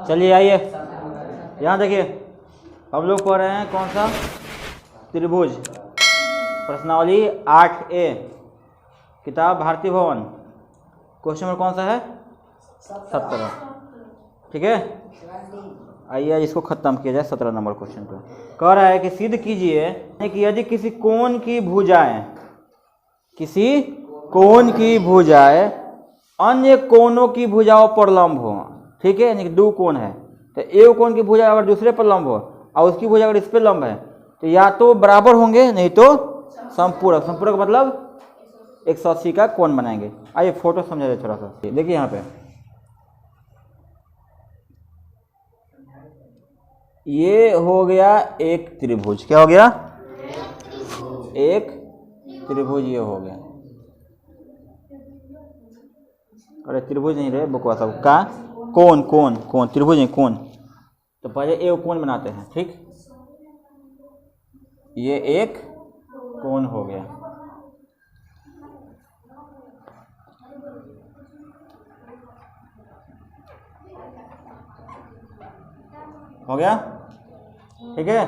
चलिए आइए, यहाँ देखिए हम लोग पढ़ रहे हैं कौन सा त्रिभुज, प्रश्नावली 8A, किताब भारती भवन। क्वेश्चन नंबर कौन सा है? 17। ठीक है, आइए इसको खत्म किया जाए। 17 नंबर क्वेश्चन को कह रहा है कि सिद्ध कीजिए कि यदि किसी कोण की भुजाएं अन्य कोणों की भुजाओं पर लंब हो। ठीक है, यानी कि दो कोण है तो एक कोण की भुजा अगर दूसरे पर लंब हो और उसकी भुजा अगर इस पर लंब है तो या तो बराबर होंगे नहीं तो संपूरक। संपूरक मतलब 180 का कोण बनाएंगे। आइए फोटो समझा जाए थोड़ा सा। देखिए यहाँ पे ये हो गया एक त्रिभुज। क्या हो गया? एक त्रिभुज ये हो गया। अरे त्रिभुज नहीं रहे बकवास सब का कोण कोण कोण त्रिभुज नहीं कोण। तो पहले एक कोण बनाते हैं। ठीक, ये एक कोण हो गया। हो गया? ठीक है,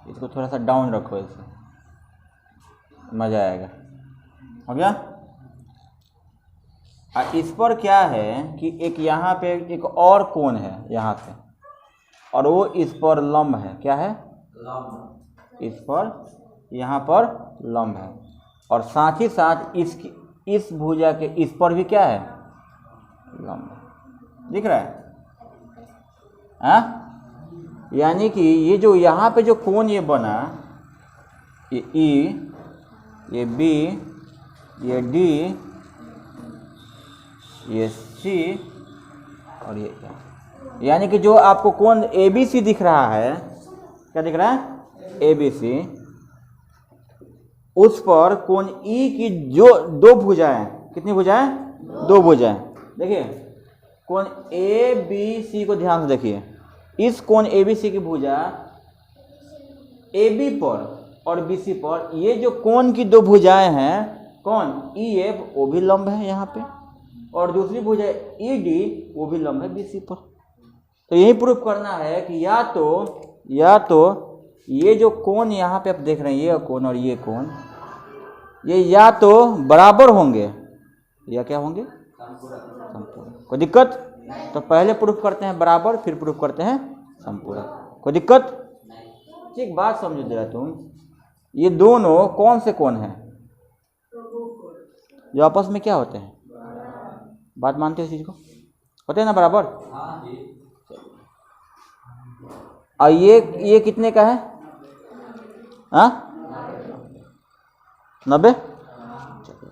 इसको थोड़ा सा डाउन रखो, इसे मजा आएगा। हो गया? और इस पर क्या है कि एक यहाँ पे एक और कोण है यहाँ से और वो इस पर लंब है। क्या है? लंब। इस पर यहाँ पर लंब है और साथ ही साथ इस भुजा के इस पर भी क्या है? लंब। दिख रहा है? हाँ, यानी कि ये जो यहाँ पे जो कोण ये बना, ये E, ये B, ये D, ये C और ये A, यानी कि जो आपको कोण ABC दिख रहा है, क्या दिख रहा है? ABC, उस पर कोण E की जो दो भुजाएं, कितनी भुजाएं? दो भुजाएं। देखिए कोण ABC को ध्यान से देखिए। इस कोण ABC की भुजा AB पर और BC पर, ये जो कोण की दो भुजाएं हैं, कौन? EF, वो भी लंब है यहाँ पे, और दूसरी भुजा ED, वो भी लंब है BC पर। तो यही प्रूफ करना है कि या तो ये जो कोण यहाँ पे आप देख रहे हैं, ये कोण और ये कोण, ये या तो बराबर होंगे या क्या होंगे? संपूरक। कोई दिक्कत? तो पहले प्रूफ करते हैं बराबर, फिर प्रूफ करते हैं संपूरक। कोई दिक्कत? एक बात समझो जरा तुम, ये दोनों कौन से कोण हैं जो आपस में क्या होते हैं? बात मानते हो इस चीज को? होते हैं ना बराबर? और ये कितने का है? हाँ, 90।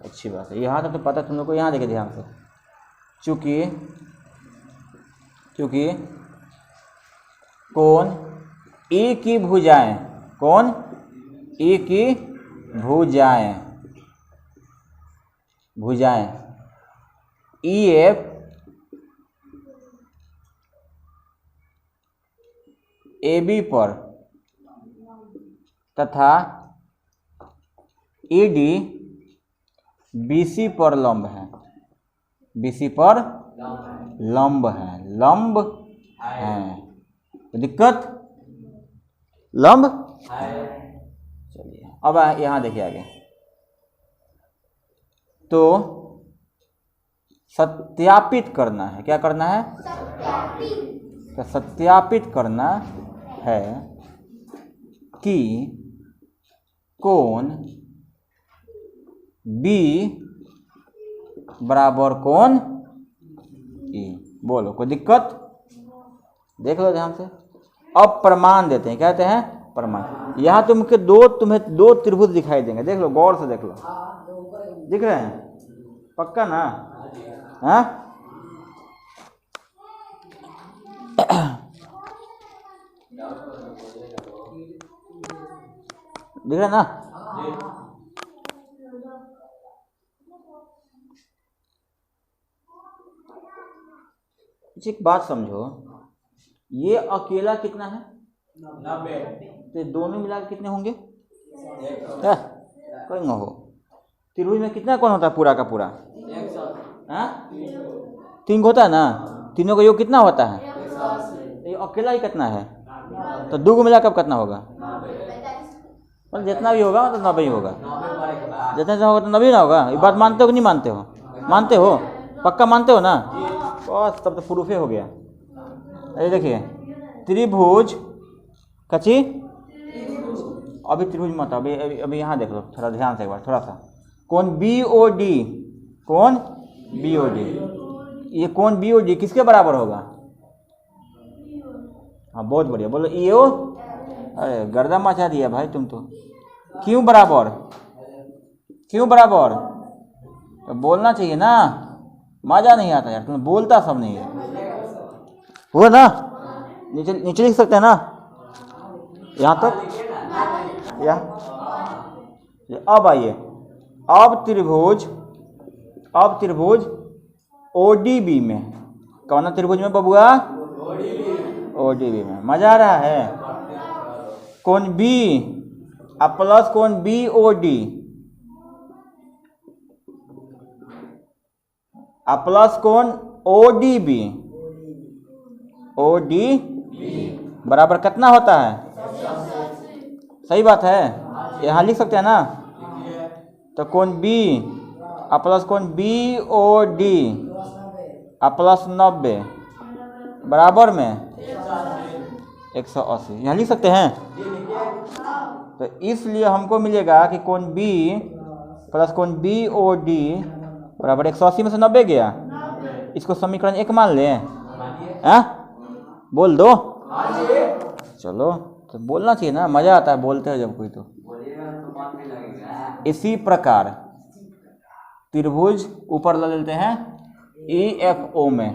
अच्छी बात है, यहाँ तक तो पता तुम लोग को। यहाँ देखिए ध्यान से, क्योंकि कोण E की भुजाएं, कोण E की भुजाएं EF AB पर तथा ED BC पर लंब है। BC पर लंब है। दिक्कत? लंब? चलिए अब यहाँ देखिए आगे। तो सत्यापित करना है। क्या करना है? तो सत्यापित करना है कि कोण B बराबर कोण E। बोलो, कोई दिक्कत? देख लो ध्यान से। अब प्रमाण देते हैं। क्या कहते हैं? प्रमाण। यहाँ तुम्हें दो त्रिभुज दिखाई देंगे। देख लो, गौर से देख लो। दिख रहे हैं? पक्का ना? हाँ, दिख रहा है ना? एक बात समझो, ये अकेला कितना है? 90। तो दोनों मिला के कितने होंगे? कहीं हो त्रिभुज में कितना कोण होता है पूरा का पूरा? हाँ 3 होता है ना, तीनों का योग कितना होता है? ये अकेला ही कितना है? तो 2 को मिलाकर कितना होगा? मतलब जितना भी होगा मतलब 90 ही होगा। जितना होगा तो 90 ना होगा। ये बात मानते हो कि नहीं मानते हो? मानते हो? पक्का मानते हो ना? बस तब तो प्रूफ हो गया। अरे देखिए त्रिभुज कची, अभी त्रिभुज मत, अभी यहाँ देख लो थोड़ा ध्यान से एक बार, थोड़ा सा। कौन BOD, कौन BOD, ये कौन BOD किसके बराबर होगा? हाँ बहुत बढ़िया, बोलो EO। अरे गर्दा मचा दिया भाई तुम तो। क्यों बराबर? क्यों बराबर? तो बोलना चाहिए ना, मजा नहीं आता यार, तुम बोलता सब नहीं है। हुआ ना? नीचे लिख सकते हैं ना, यहाँ तक या अब आइए, अब त्रिभुज ODB में, कौन त्रिभुज में बबुआ? ODB में। मजा आ रहा है? कौन B अब प्लस कौन BOD अब प्लस कौन ODB बराबर कितना होता है? सही बात है, यहाँ लिख सकते हैं ना। तो कौन B अब प्लस कौन BOD अब प्लस 90 बराबर में 180, यहाँ लिख सकते हैं। तो इसलिए हमको मिलेगा कि कौन B प्लस कौन BOD बराबर 180 में से 90 गया। इसको समीकरण 1 मान लें। बोल दो। चलो तो बोलना चाहिए ना, मजा आता है बोलते हो जब कोई। तो इसी प्रकार त्रिभुज ऊपर ले लेते हैं EFO में,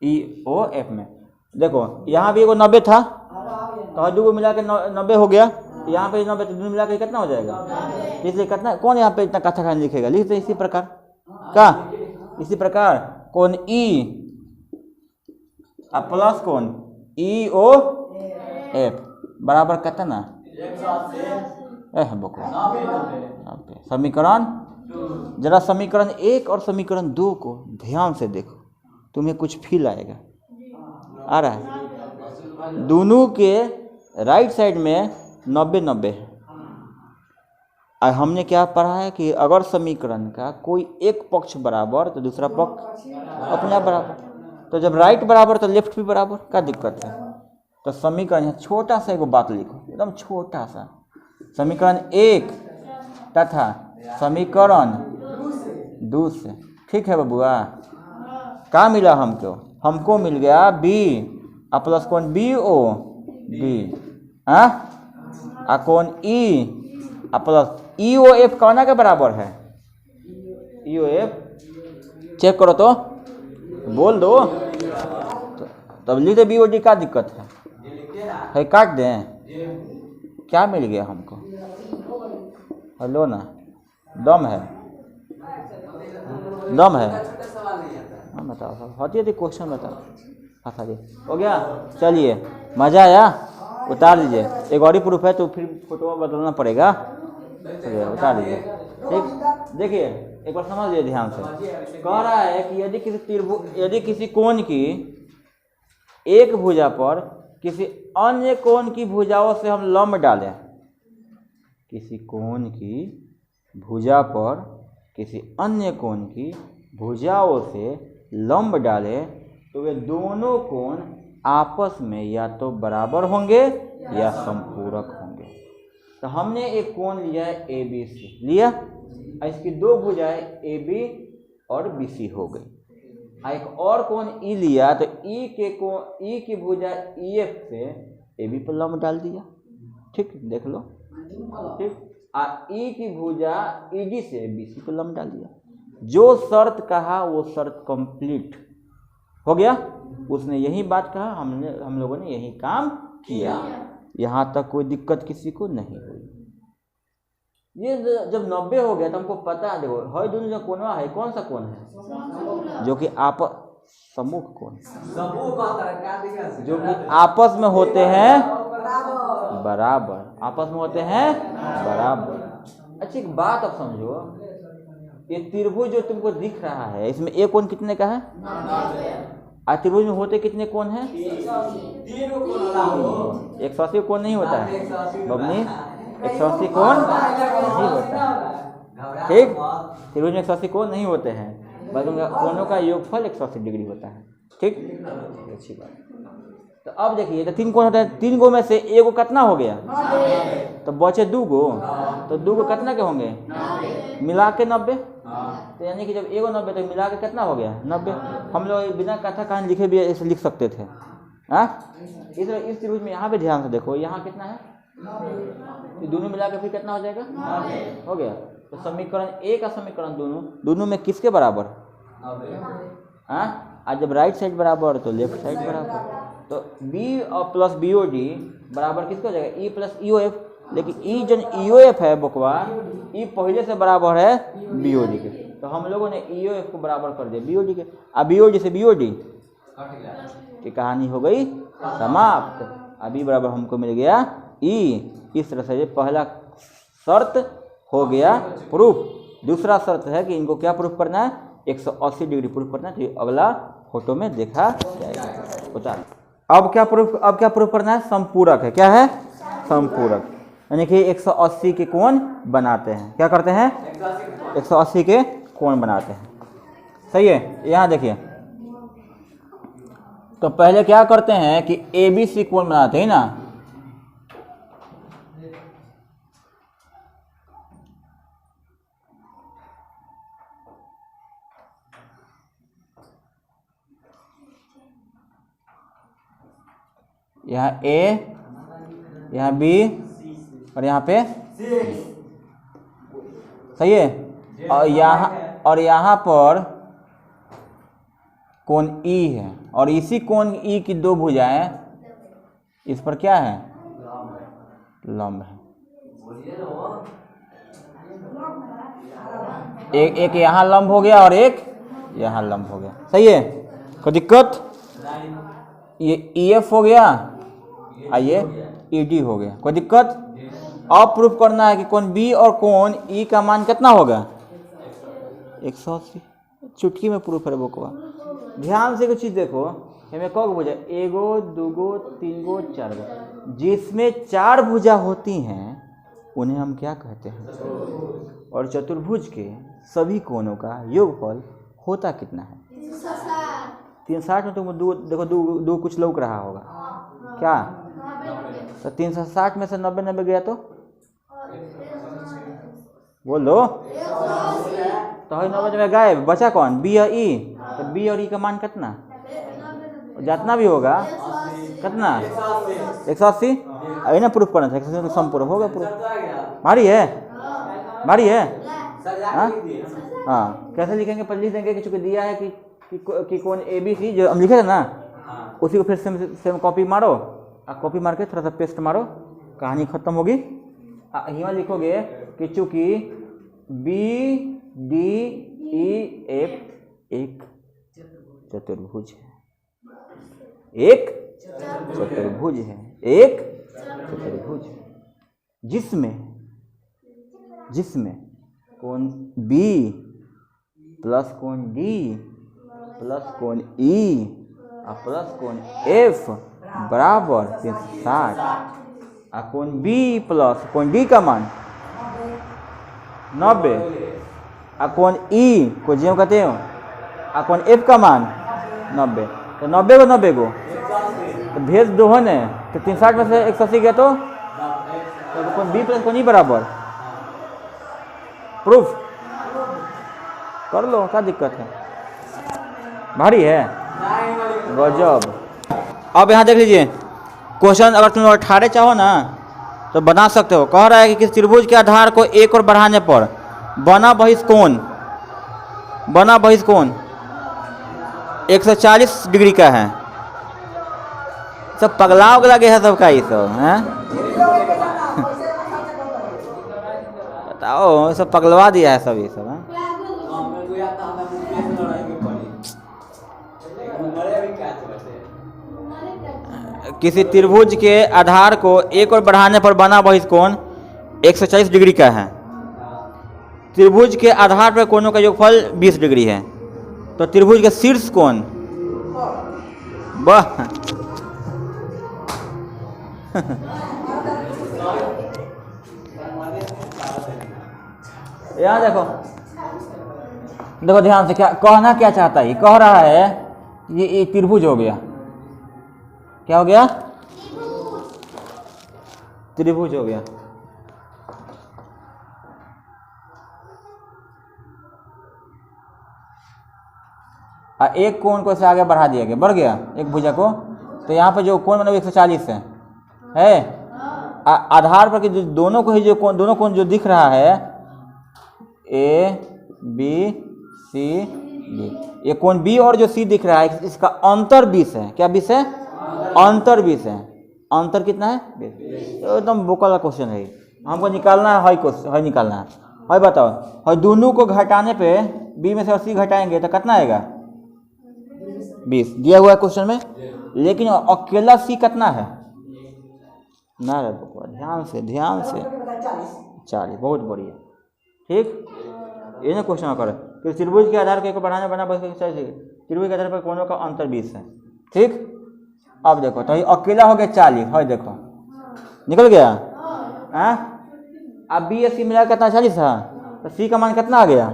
EOF में। देखो यहाँ भी एगो 90 था, तो 2 को मिला के 90 हो गया। यहाँ पे 90 तो 2 मिला के कितना हो जाएगा? इसलिए कितना, कौन यहाँ पे इतना कथा खान लिखेगा? लिखते इसी प्रकार का, इसी प्रकार कौन E अब प्लस कौन EOF बराबर कितना? समीकरण, जरा समीकरण 1 और समीकरण 2 को ध्यान से देखो, तुम्हें कुछ फील आएगा। आ रहा है? दोनों के राइट साइड में 90 है। और हमने क्या पढ़ा है कि अगर समीकरण का कोई एक पक्ष बराबर तो दूसरा पक्ष अपना बराबर। तो जब राइट बराबर तो लेफ्ट भी बराबर, क्या दिक्कत है? तो समीकरण छोटा सा एगो बात लिखो, एकदम छोटा सा। समीकरण 1 तथा समीकरण 2 से, ठीक है बबुआ? क्या मिला हमको? हमको मिल गया B प्लस कौन BOD कौन E प्लस EOF कौन के बराबर है? EOF चेक करो तो, बोल दो। तब लिख दे BOD, क्या दिक्कत है? काट दें? क्या मिल गया हमको? हेलो ना, दम है? हाँ बताओ, होती है क्वेश्चन बताओ। हाँ जी हो गया। चलिए मज़ा आया? उतार दीजिए। एक और ही प्रूफ है तो फिर फोटो बदलना पड़ेगा। उतार दीजिए। ठीक, देखिए एक बार समझ लीजिए ध्यान से। कह रहा है कि यदि किसी कोण की एक भुजा पर किसी अन्य कोण की भुजाओं से हम लंब डालें, किसी कोण की भुजा पर किसी अन्य कोण की भुजाओं से लंब डालें, तो वे दोनों कोण आपस में या तो बराबर होंगे या समपूरक होंगे। तो हमने एक कोण लिया है ABC, लिया, इसकी 2 भुजाएं AB और BC हो गई। एक और कोण E लिया, तो E की भुजा EF से AB पर लंब डाल दिया। ठीक, देख लो। ठीक, E की भुजा ED से BC पर लंब डाल दिया। जो शर्त कहा वो शर्त कंप्लीट हो गया। उसने यही बात कहा, हम लोगों ने यही काम किया। यहाँ तक कोई दिक्कत किसी को नहीं हुई। ये जब 90 हो गया तो हमको पता है, देखो हर दोनों जो कोण है, कौन सा कोण है? जो कि समूह कोण, जो कि आपस में होते हैं बराबर, आपस में होते हैं बराबर। अच्छा एक बात आप समझो, ये त्रिभुज जो तुमको दिख रहा है इसमें एक कोण कितने का है? त्रिभुज में होते कितने कोण हैं? 180 कोण नहीं होता है बबनी, 180 कोण नहीं होता है, ठीक। त्रिभुज में 180 कोण नहीं होते हैं, बल्कि कोणों का योगफल 180 डिग्री होता है, ठीक। अच्छी बात। तो अब देखिए, तो 3 कोण होता है, 3 गो में से एक गो कितना हो गया? तो बचे 2 गो, तो 2 गो कितना के होंगे? मिला के 90। तो यानी कि जब एगो 90 तो मिला के कितना हो गया? 90। हम लोग बिना कथा कहानी लिखे भी ऐसे लिख सकते थे। इस त्रिभुज में यहाँ पे ध्यान से देखो, यहाँ कितना है? तो दोनों मिला के फिर कितना हो जाएगा? हो गया। तो समीकरण ए का समीकरण दोनों में किसके बराबर? आज जब राइट साइड बराबर तो लेफ्ट साइड बराबर, तो बी और प्लस बी ओ डी बराबर किसको हो जाएगा? ई प्लस ई ओ एफ। लेकिन ई जो ई ओ एफ है बकवा, ई पहले से बराबर है बी ओ डी के, तो हम लोगों ने ई ओ एफ को बराबर कर दिया बी ओ डी के। अब बी ओ डी से बी ओ डी की कहानी हो गई समाप्त। अभी बराबर हमको मिल गया ई। इस तरह से ये पहला शर्त हो गया प्रूफ। दूसरा शर्त है कि इनको क्या प्रूफ करना है? 180 डिग्री प्रूफ करना है। तो अगला फोटो में देखा जाएगा। अब क्या प्रूफ करना है? संपूरक है। क्या है? संपूरक, यानी कि 180 के कोण बनाते हैं। क्या करते हैं? 180 के कोण बनाते हैं। सही है। यहाँ देखिए, तो पहले क्या करते हैं कि ABC कोण बनाते हैं ना। यहाँ A, यहाँ B और यहाँ पे सही है। और यहाँ पर कोण E है, और इसी कोण E की 2 भुजाएं इस पर क्या है? लंब है। एक यहाँ लंब हो गया और एक यहाँ लंब हो गया। सही है, कोई दिक्कत? ये EF हो गया और ये ED हो गया। कोई दिक्कत? अब प्रूफ करना है कि कोण B और कोण E का मान कितना होगा? 180। चुटकी में प्रूफ है बोकवा। ध्यान से कुछ चीज देखो, हमें कौ भुजा? एगो, दूगो, 3 गो, 4 गो। जिसमें 4 भुजा होती हैं उन्हें हम क्या कहते हैं? और चतुर्भुज के सभी कोणों का योगफल होता कितना है? 360 में तुम देखो दो कुछ लौक रहा होगा क्या? तो 360 में से 90 गया तो बोलो, तो 90 में गायब बचा कौन? बी और ई। तो बी और ई का मान कितना? जितना भी होगा कितना? 180। अभी ना प्रूफ करना था, 180 संपूर्ण होगा प्रूफ। भारी है, भारी है। हाँ, कैसे लिखेंगे? पर लिख देंगे कि चूंकि दिया है कि कोण ABC जो हम लिखे थे ना, उसी को फिर सेम कॉपी मारो, और कॉपी मार के थोड़ा सा पेस्ट मारो, कहानी खत्म होगी। यहाँ लिखोगे कि चूंकि BDEF एक चतुर्भुज है, एक चतुर्भुज है, एक चतुर्भुज है, जिसमें कोण B प्लस कोण D प्लस कोण E और प्लस कोण F बराबर 360। और कोण B प्लस कोण D का मान 90, और कोण E को जो कहते हो, और कोण F का मान 90। तो 90 गो तो भेज दो है ना, तो 360 में से 180 गया तो कोण B प्लस कोण E बराबर। प्रूफ कर लो, क्या दिक्कत है? भारी है, गजब। अब यहाँ देख लीजिए क्वेश्चन, अगर तुम 18 चाहो ना तो बना सकते हो। कह रहा है कि किसी त्रिभुज के आधार को एक और बढ़ाने पर बना बहिष्कोण 140 डिग्री का है। सब पगला उगला गया है सबका, ये सब है। बताओ, सब पगलवा दिया है सब ये सब है। किसी त्रिभुज के आधार को एक और बढ़ाने पर बना बहिष्कोण 140 डिग्री का है। त्रिभुज के आधार पर कोणों का योगफल 20 डिग्री है। तो त्रिभुज के शीर्ष कोण वाह यहाँ देखो देखो ध्यान से, क्या कहना क्या चाहता है, कह रहा है ये त्रिभुज हो गया। क्या हो गया? त्रिभुज हो गया। एक कोण को से आगे बढ़ा दिया गया, बढ़ गया एक भुजा को। तो यहाँ पे जो कोण बना 140 है आधार पर कि जो दोनों को ही जो कोण, दोनों कोण जो दिख रहा है ए बी सी डी, ये कोण बी और जो सी दिख रहा है इसका अंतर 20 है। क्या 20 है? अंतर 20 है। अंतर कितना है? 20। तो एकदम बोकल का क्वेश्चन है, हमको निकालना है क्वेश्चन है निकालना है। और बताओ, और दोनों को घटाने पे बी में से 80 घटाएंगे तो कितना आएगा? 20 दिया हुआ है क्वेश्चन में। लेकिन अकेला सी कितना है? ना ध्यान से 40। बहुत बढ़िया, ठीक। ये ना क्वेश्चन कर कि त्रिभुज के आधार को बढ़ाने बना बस त्रिभुज के आधार पर कोणों का अंतर 20 है, ठीक। अब देखो तो ये अकेला हो गया 40 है, देखो निकल गया। अब बी सी मिला कितना? 40 है। तो सी का मान कितना आ गया?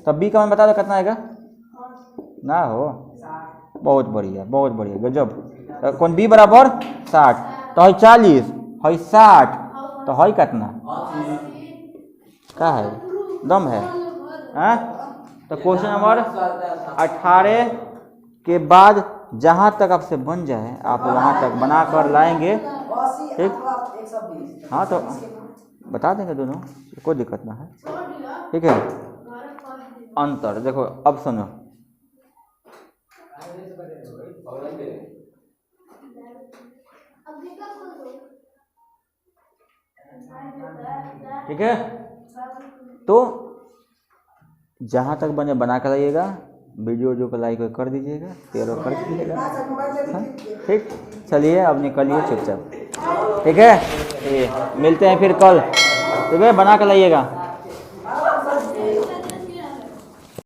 तब बी का मान बता दो कितना आएगा ना हो। बहुत बढ़िया, बहुत बढ़िया, गजब। तो कौन बी बराबर 60, तो है 40 है 60, तो है कितना? क्या है? दम है। तो क्वेश्चन नंबर 18 के बाद जहाँ तक आपसे बन जाए आप वहाँ तक बना कर लाएंगे, ठीक। हाँ तो बता देंगे दोनों, कोई दिक्कत ना है, ठीक है। अंतर देखो, अब सुनो, ठीक है। तो जहाँ तक बने बना कर लाइएगा, वीडियो जो पर लाइक कर दीजिएगा, शेयर कर दीजिएगा, ठीक। चलिए अब निकलिए चुपचाप, ठीक है। ये मिलते हैं फिर कल, ठीक है। बना कर लाइएगा।